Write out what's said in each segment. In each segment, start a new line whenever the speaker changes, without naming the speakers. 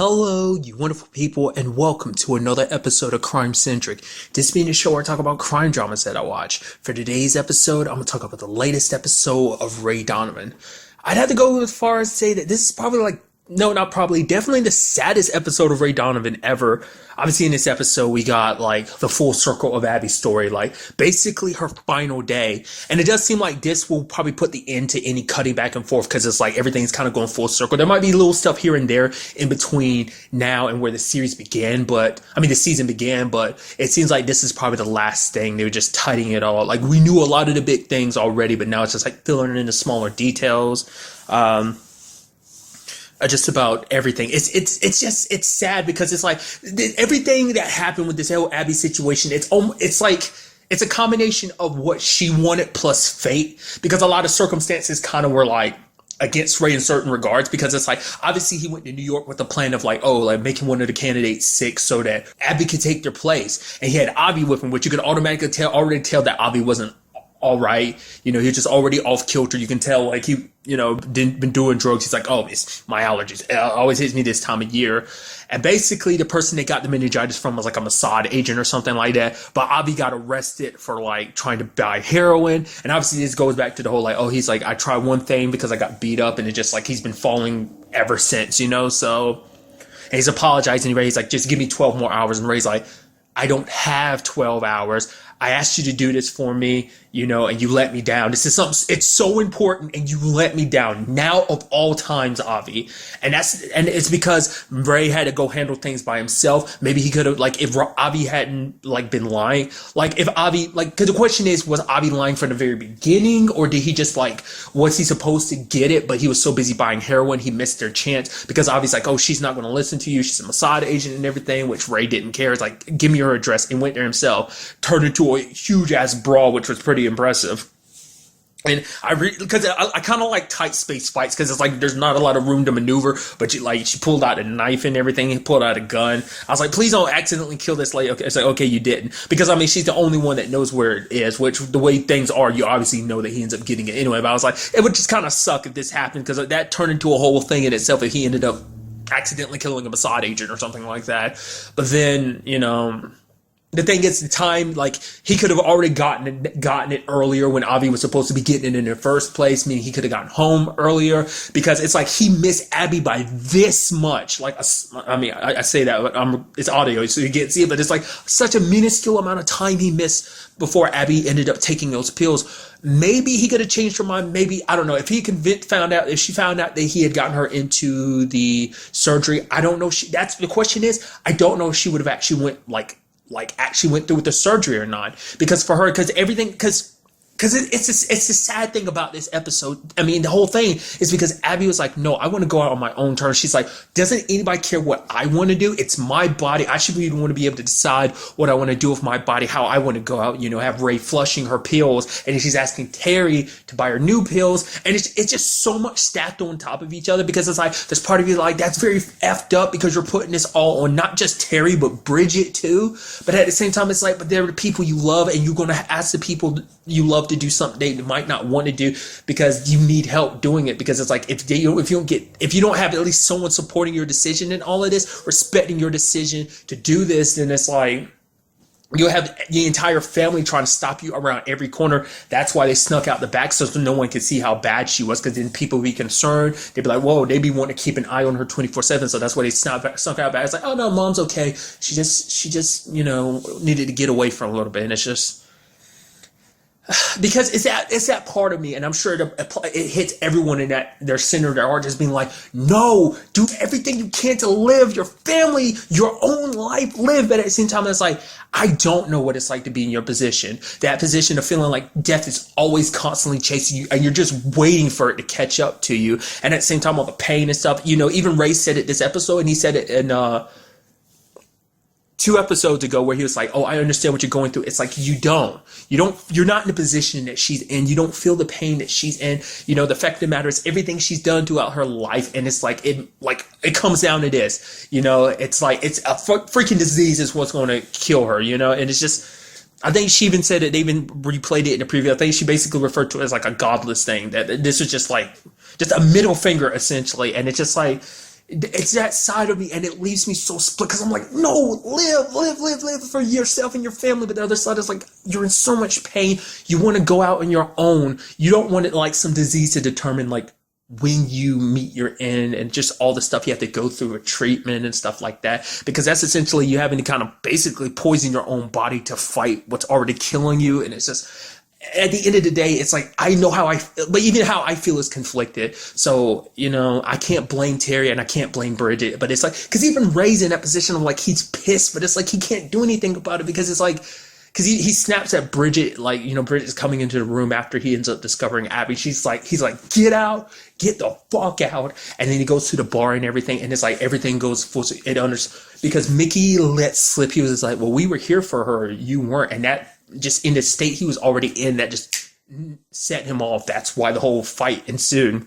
Hello, you wonderful people, and welcome to another episode of Crime Centric. This being a show where I talk about crime dramas that I watch. For today's episode, I'm going to talk about the latest episode of Ray Donovan. I'd have to go as far as say that this is probably definitely the saddest episode of Ray Donovan ever. Obviously in this episode, we got the full circle of Abby's story, basically her final day. And it does seem like this will probably put the end to any cutting back and forth because it's everything's kind of going full circle. There might be little stuff here and there in between now and where the series began, the season began, but it seems like this is probably the last thing. They were just tidying it all. We knew a lot of the big things already, but now it's just filling in the smaller details. Just about everything. It's sad because it's everything that happened with this whole Abby situation. It's a combination of what she wanted plus fate, because a lot of circumstances kind of were against Ray in certain regards, because it's obviously he went to New York with the plan of making one of the candidates sick so that Abby could take their place, and he had Avi with him, which you could automatically already tell that Avi wasn't all right. He was just already off kilter. You can tell he been doing drugs. He's it's my allergies. It always hits me this time of year. And basically the person they got the meningitis from was a Mossad agent or something like that. But Avi got arrested for trying to buy heroin. And obviously this goes back to the whole he's I tried one thing because I got beat up, and it just he's been falling ever since, so. And he's apologizing. He's just give me 12 more hours. And Ray's I don't have 12 hours. I asked you to do this for me, and you let me down. This is something, it's so important, and you let me down now of all times, Avi. And it's because Ray had to go handle things by himself. Maybe he could have, if Avi hadn't, been lying. If Avi, because the question is, was Avi lying from the very beginning, or did he just, was he supposed to get it, but he was so busy buying heroin, he missed their chance? Because Avi's oh, she's not going to listen to you. She's a Mossad agent and everything, which Ray didn't care. It's give me her address, and went there himself. Turned into a huge ass brawl, which was pretty impressive. And because I kind of like tight space fights, because it's there's not a lot of room to maneuver, but she pulled out a knife and everything. He pulled out a gun. I was please don't accidentally kill this lady. Okay, it's okay, you didn't, because she's the only one that knows where it is, which the way things are, you obviously know that he ends up getting it anyway. But I was it would just kind of suck if this happened, because that turned into a whole thing in itself if he ended up accidentally killing a Mossad agent or something like that. But then, the thing is, the time, he could have already gotten it earlier when Avi was supposed to be getting it in the first place, meaning he could have gotten home earlier, because it's he missed Abby by this much. I say that, but it's audio, so you can't see it, but it's such a minuscule amount of time he missed before Abby ended up taking those pills. Maybe he could have changed her mind. Maybe, I don't know, if she found out that he had gotten her into the surgery. I don't know. That's the question is, I don't know if she would have actually went through with the surgery or not, because for her, because it's the sad thing about this episode. The whole thing is because Abby was no, I want to go out on my own terms. She's doesn't anybody care what I want to do? It's my body. I should want to be able to decide what I want to do with my body, how I want to go out, have Ray flushing her pills, and she's asking Terry to buy her new pills, and it's just so much stacked on top of each other, because it's there's part of you that's very effed up, because you're putting this all on not just Terry but Bridget too. But at the same time, it's but they're the people you love, and you're going to ask the people you love to do something they might not want to do because you need help doing it, because it's if you don't have at least someone supporting your decision in all of this, respecting your decision to do this, then it's you'll have the entire family trying to stop you around every corner. That's why they snuck out the back, so no one could see how bad she was, because then people would be concerned. They'd be whoa, they'd be wanting to keep an eye on her 24/7, so that's why they snuck out back. It's oh no, mom's okay. She just needed to get away for a little bit. And it's just because it's that part of me, and I'm sure it hits everyone in that their center of their heart, just being no, do everything you can to live your family, your own life, live. But at the same time, it's I don't know what it's like to be in your position, that position of feeling death is always constantly chasing you, and you're just waiting for it to catch up to you. And at the same time, all the pain and stuff, even Ray said it this episode, and he said it in 2 episodes ago, where he was oh, I understand what you're going through. It's you're not in the position that she's in. You don't feel the pain that she's in. The fact of the matter is everything she's done throughout her life. And it's it comes down to this, it's it's a freaking disease is what's going to kill her, and it's just, I think she even said it, they even replayed it in the preview. I think she basically referred to it as a godless thing, that this was just a middle finger essentially. And it's just it's that side of me, and it leaves me so split because I'm like, no, live for yourself and your family. But the other side is like, you're in so much pain. You want to go out on your own. You don't want it like some disease to determine like when you meet your end and just all the stuff you have to go through with treatment and stuff like that. Because that's essentially you having to kind of basically poison your own body to fight what's already killing you. And it's just, at the end of the day, it's like, I know how I feel, but even how I feel is conflicted. So, I can't blame Terry and I can't blame Bridget, but it's like, because even Ray's in that position of like, he's pissed, but it's like, he can't do anything about it because it's like, because he snaps at Bridget, like, Bridget's coming into the room after he ends up discovering Abby. He's like, get out, get the fuck out. And then he goes to the bar and everything. And it's like, everything goes full. Because Mickey let slip. He was just like, well, we were here for her. You weren't. And that just in the state he was already in, that just set him off. That's why the whole fight ensued.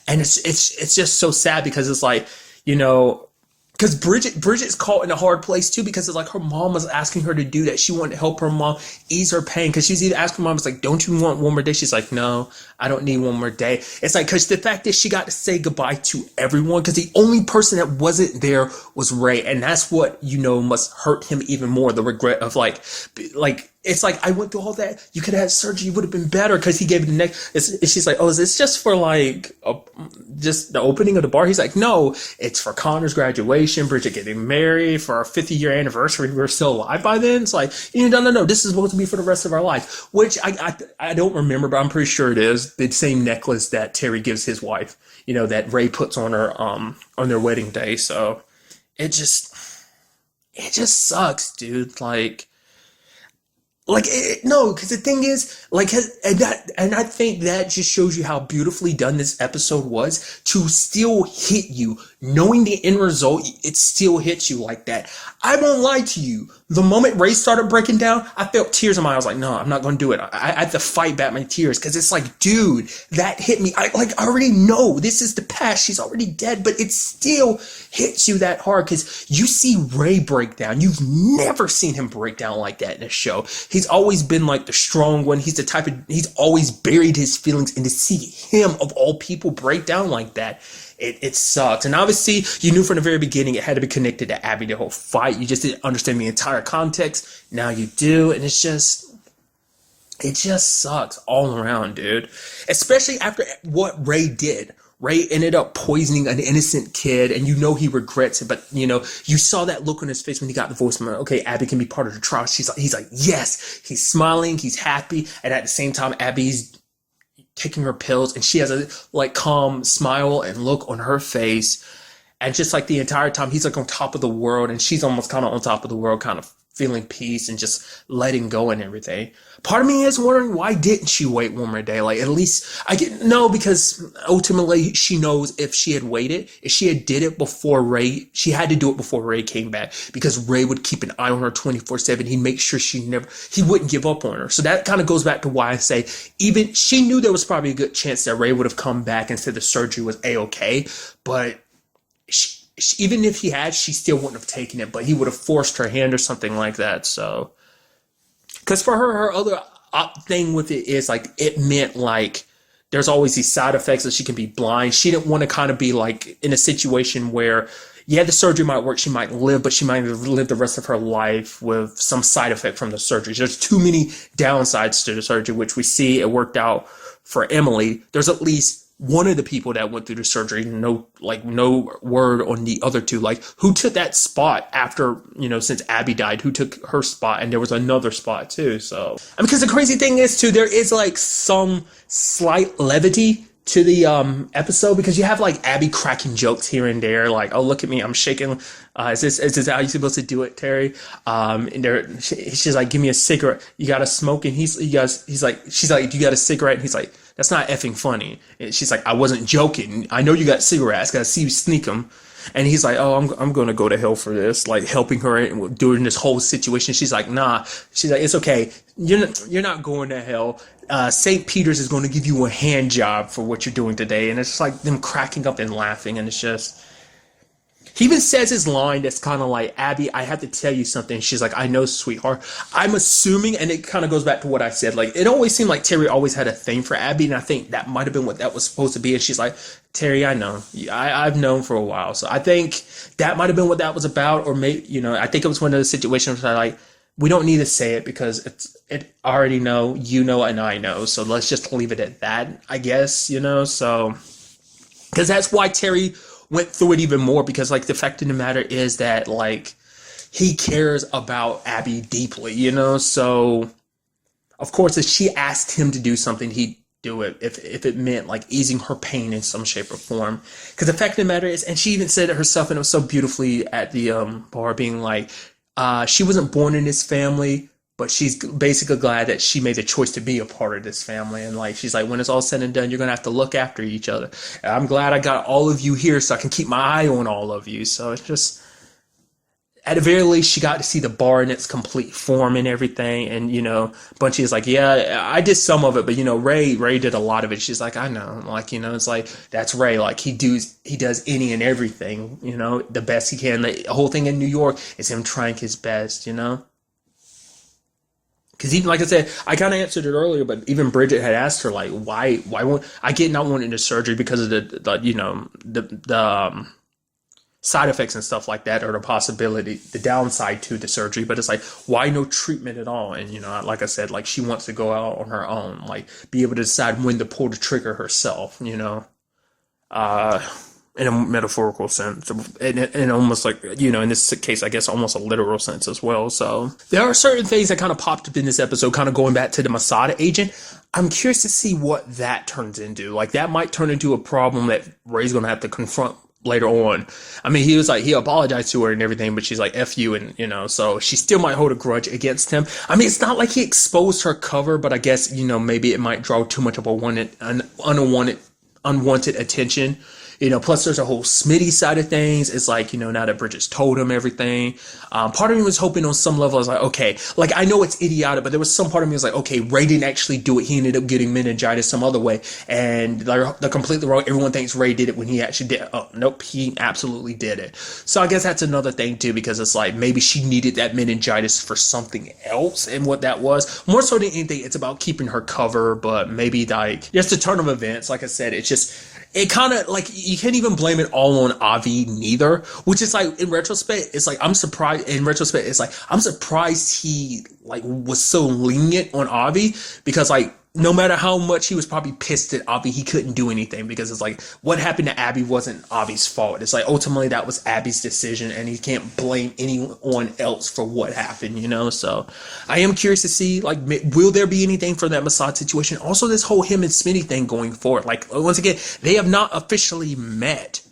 And it's just so sad because it's like, because Bridget's caught in a hard place too, because it's like her mom was asking her to do that. She wanted to help her mom ease her pain, because she's either asking her mom, it's like, don't you want one more day? She's like, no, I don't need one more day. It's like, because the fact that she got to say goodbye to everyone, because the only person that wasn't there was Ray, and that's what must hurt him even more. The regret of like it's like, I went through all that. You could have had surgery. You would have been better, because he gave it the next. She's like, oh, is this just for like just the opening of the bar? He's like, no, it's for Connor's graduation, Bridget getting married, for our 50-year anniversary. We're still alive by then. It's like, no. This is supposed to be for the rest of our life, which I don't remember, but I'm pretty sure it is the same necklace that Terry gives his wife, that Ray puts on her on their wedding day. So it just sucks, dude. No, because the thing is, and I think that just shows you how beautifully done this episode was, to still hit you, knowing the end result, it still hits you like that. I won't lie to you. The moment Ray started breaking down, I felt tears in my eyes. I was like, no, I'm not going to do it. I had to fight back my tears, because it's like, dude, that hit me. I already know this is the past. She's already dead, but it still hits you that hard, because you see Ray break down. You've never seen him break down like that in a show. He's always been like the strong one. He's the type of, he's always buried his feelings, and to see him of all people break down like that, it sucks. And obviously you knew from the very beginning it had to be connected to Abby, the whole fight. You just didn't understand the entire context. Now you do. And it just sucks all around, dude. Especially after what Ray did. Ray ended up poisoning an innocent kid, and he regrets it. But, you saw that look on his face when he got the voicemail. Okay, Abby can be part of the trial. He's like, yes. He's smiling. He's happy. And at the same time, Abby's taking her pills, and she has a calm smile and look on her face. And just like the entire time, he's like on top of the world, and she's almost kind of on top of the world, kind of feeling peace and just letting go and everything. Part of me is wondering, why didn't she wait one more day? At least because ultimately she knows if she had waited, if she had did it before Ray, she had to do it before Ray came back, because Ray would keep an eye on her 24/7. He'd make sure he wouldn't give up on her. So that kind of goes back to why I say, even she knew there was probably a good chance that Ray would have come back and said the surgery was A-okay, but even if he had, she still wouldn't have taken it, but he would have forced her hand or something like that. So, because for her other thing with it is it meant there's always these side effects, that she can be blind. She didn't want to kind of be in a situation where, yeah, the surgery might work, she might live, but she might live the rest of her life with some side effect from the surgery. There's too many downsides to the surgery, which we see it worked out for Emily. There's at least one of the people that went through the surgery, no word on the other two, who took that spot after, since Abby died, who took her spot, and there was another spot too. So, because the crazy thing is too, there is some slight levity to the episode, because you have Abby cracking jokes here and there, oh, look at me, I'm shaking. Is this how you're supposed to do it, Terry? And she's like, give me a cigarette. You got to smoke? And she's like, do you got a cigarette? And he's like, that's not effing funny. And she's like, I wasn't joking. I know you got cigarettes. Got to see you sneak them. And he's like, oh, I'm going to go to hell for this. Helping her during this whole situation. She's like, nah. She's like, it's okay. You're not going to hell. St. Peter's is going to give you a hand job for what you're doing today. And it's just them cracking up and laughing. And it's just, He even says his line that's kind of like, Abby, I have to tell you something. She's like, I know, sweetheart. I'm assuming, and it kind of goes back to what I said, like, it always seemed like Terry always had a thing for Abby, and I think that might have been what that was supposed to be. And she's like, Terry, I know. I've known for a while. So I think that might have been what that was about, or maybe, I think it was one of those situations where, like, we don't need to say it because it already know, and I know. So let's just leave it at that, I guess, so, because that's why Terry went through it even more, because like the fact of the matter is that like he cares about Abby deeply, so of course if she asked him to do something, he'd do it if it meant like easing her pain in some shape or form. Because the fact of the matter is, and she even said it herself, and it was so beautifully at the bar, being like, she wasn't born in this family, but she's basically glad that she made the choice to be a part of this family. And like, she's like, when it's all said and done, you're going to have to look after each other. And I'm glad I got all of you here so I can keep my eye on all of you. So it's just, at the very least, she got to see the bar in its complete form and everything. And, Bunchy is like, yeah, I did some of it, but, Ray did a lot of it. She's like, I know. Like, it's like, that's Ray. Like, he does any and everything, the best he can. The whole thing in New York is him trying his best, Because even, like I said, I kind of answered it earlier, but even Bridget had asked her, like, why won't I get not wanting the surgery because of the side effects and stuff like that, or the possibility, the downside to the surgery. But it's like, why no treatment at all? And, like I said, like, she wants to go out on her own, like, be able to decide when to pull the trigger herself, in a metaphorical sense, and almost like, in this case, I guess almost a literal sense as well. So there are certain things that kind of popped up in this episode, kind of going back to the Masada agent. I'm curious to see what that turns into. Like, that might turn into a problem that Ray's going to have to confront later on. I mean, he was like, he apologized to her and everything, but she's like, F you, and, so she still might hold a grudge against him. I mean, it's not like he exposed her cover, but I guess, maybe it might draw too much of unwanted attention. Plus there's a whole Smitty side of things. It's like, now that Bridget's told him everything, part of me was hoping on some level, I was like, okay, like, I know it's idiotic, but there was some part of me was like, okay, Ray didn't actually do it. He ended up getting meningitis some other way. And they're completely wrong. Everyone thinks Ray did it when he actually did. Oh, nope, he absolutely did it. So I guess that's another thing too, because it's like, maybe she needed that meningitis for something else. And what that was, more so than anything, it's about keeping her cover, but maybe like, just a turn of events. Like I said, it's just, it kind of like, you can't even blame it all on Avi neither, which is like, in retrospect, it's like, I'm surprised he like was so lenient on Avi, because like, no matter how much he was probably pissed at Avi, he couldn't do anything, because it's like, what happened to Abby wasn't Avi's fault. It's like, ultimately that was Abby's decision, and he can't blame anyone else for what happened, so I am curious to see, like, will there be anything for that Mossad situation? Also, this whole him and Smitty thing going forward, like, once again, they have not officially met,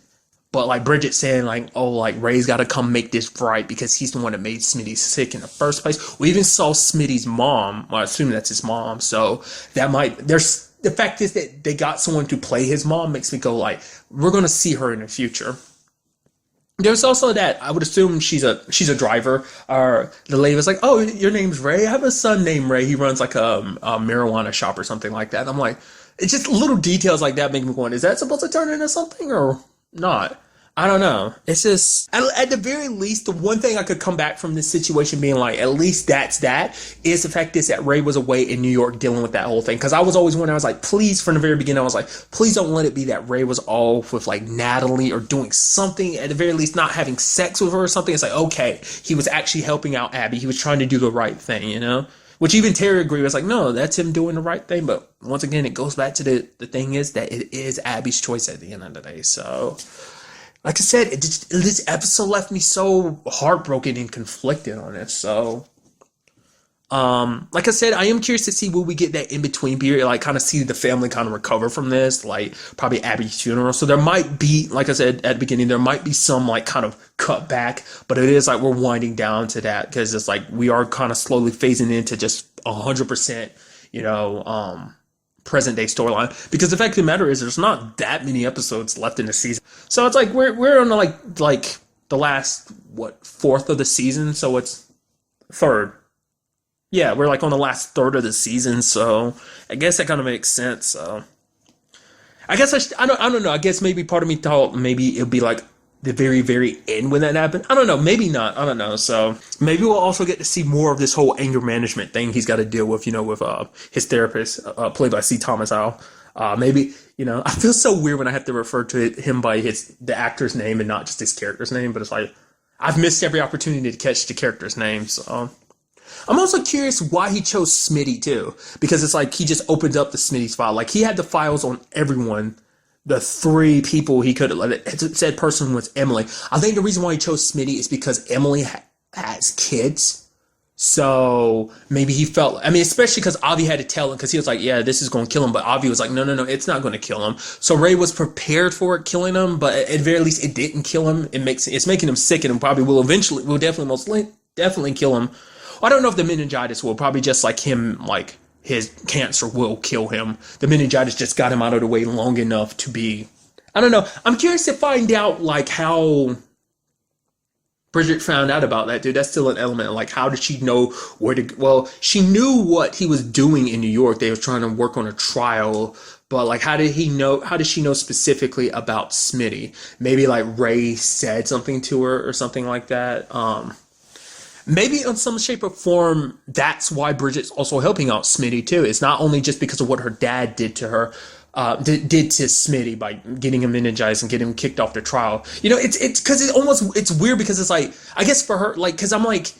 but like Bridget saying like, oh, like Ray's got to come make this right because he's the one that made Smitty sick in the first place. We even saw Smitty's mom. Well, I assume that's his mom. So that there's the fact is that they got someone to play his mom makes me go like, we're going to see her in the future. There's also that, I would assume she's a driver, or the lady was like, oh, your name's Ray? I have a son named Ray. He runs like a marijuana shop or something like that. And I'm like, it's just little details like that make me going, is that supposed to turn into something or not? I don't know. It's just, at the very least, the one thing I could come back from this situation being like, at least that is the fact is that Ray was away in New York dealing with that whole thing. Because I was always wondering, I was like, please, from the very beginning, I was like, please don't let it be that Ray was off with like Natalie or doing something, at the very least not having sex with her or something. It's like, okay, he was actually helping out Abby. He was trying to do the right thing, Which even Terry agreed. Was like, no, that's him doing the right thing. But once again, it goes back to the thing is that it is Abby's choice at the end of the day. So, like I said, this episode left me so heartbroken and conflicted on it. So, like I said, I am curious to see will we get that in between period, like kind of see the family kind of recover from this, like probably Abby's funeral. So there might be, like I said at the beginning, there might be some like kind of cut back, but it is like we're winding down to that because it's like we are kind of slowly phasing into just 100%, present day storyline, because the fact of the matter is there's not that many episodes left in the season. So it's like we're on like the last fourth of the season, so it's third. Yeah, we're like on the last third of the season, so I guess that kind of makes sense. So I guess I don't know. I guess maybe part of me thought maybe it'd be like the very, very end when that happened. I don't know. Maybe not. I don't know. So maybe we'll also get to see more of this whole anger management thing he's got to deal with, with his therapist, played by C. Thomas Howell. Maybe, I feel so weird when I have to refer to him by the actor's name and not just his character's name, but it's like, I've missed every opportunity to catch the character's name. So I'm also curious why he chose Smitty too, because it's like he just opened up the Smitty's file. Like he had the files on everyone. The 3 people he could have, said person was Emily. I think the reason why he chose Smitty is because Emily has kids. So maybe he felt, especially because Avi had to tell him, because he was like, yeah, this is going to kill him. But Avi was like, no, it's not going to kill him. So Ray was prepared for it killing him, but at the very least, it didn't kill him. It's making him sick, and probably will definitely kill him. I don't know if the meningitis will, probably just like him, like his cancer will kill him. The meningitis just got him out of the way long enough to be, I don't know. I'm curious to find out like how Bridget found out about that, dude. That's still an element. Like, how did she know where to, well, she knew what he was doing in New York. They were trying to work on a trial, but like, how did she know specifically about Smitty? Maybe like Ray said something to her or something like that. Maybe in some shape or form, that's why Bridget's also helping out Smitty too. It's not only just because of what her dad did to her, did to Smitty by getting him meningitis and getting him kicked off the trial. It's because it's weird because it's like, I guess for her, like, because I'm like,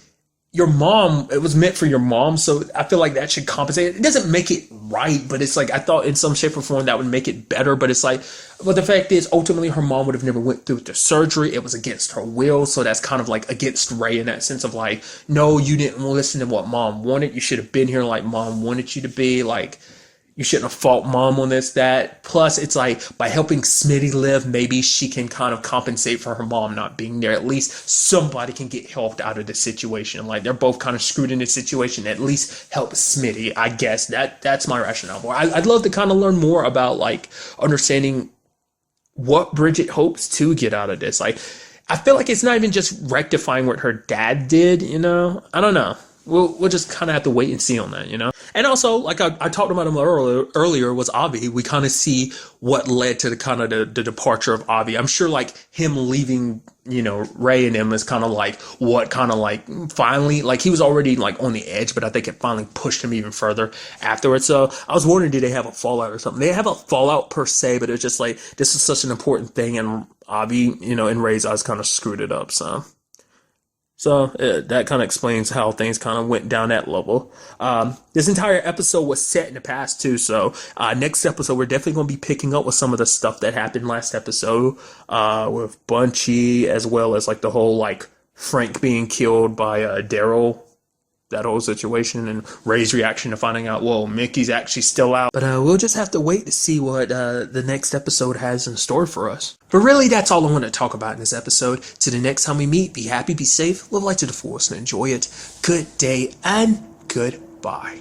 your mom, it was meant for your mom, so I feel like that should compensate. It doesn't make it right, but it's like, I thought in some shape or form that would make it better, but it's like, well, the fact is, ultimately, her mom would have never went through the surgery. It was against her will, so that's kind of like against Ray in that sense of like, no, you didn't listen to what mom wanted. You should have been here like mom wanted you to be, like, you shouldn't have fought mom on this, that. Plus, it's like, by helping Smitty live, maybe she can kind of compensate for her mom not being there. At least somebody can get helped out of this situation. Like, they're both kind of screwed in this situation. At least help Smitty, I guess. That's my rationale. I'd love to kind of learn more about, like, understanding what Bridget hopes to get out of this. Like, I feel like it's not even just rectifying what her dad did, I don't know. We'll just kind of have to wait and see on that, And also, like I talked about him earlier, was Avi. We kind of see what led to the departure of Avi. I'm sure like him leaving, Ray and him is kind of like what kind of like finally, like he was already like on the edge, but I think it finally pushed him even further afterwards. So I was wondering, did they have a fallout or something? They have a fallout per se, but it's just like, this is such an important thing. And Avi, in Ray's eyes kind of screwed it up. So that kind of explains how things kind of went down that level. This entire episode was set in the past too. So next episode, we're definitely going to be picking up with some of the stuff that happened last episode with Bunchy, as well as like the whole like Frank being killed by Daryl. That whole situation and Ray's reaction to finding out, whoa, Mickey's actually still out. But we'll just have to wait to see what the next episode has in store for us. But really, that's all I want to talk about in this episode. Till the next time we meet, be happy, be safe, live life to the fullest, and enjoy it. Good day and goodbye.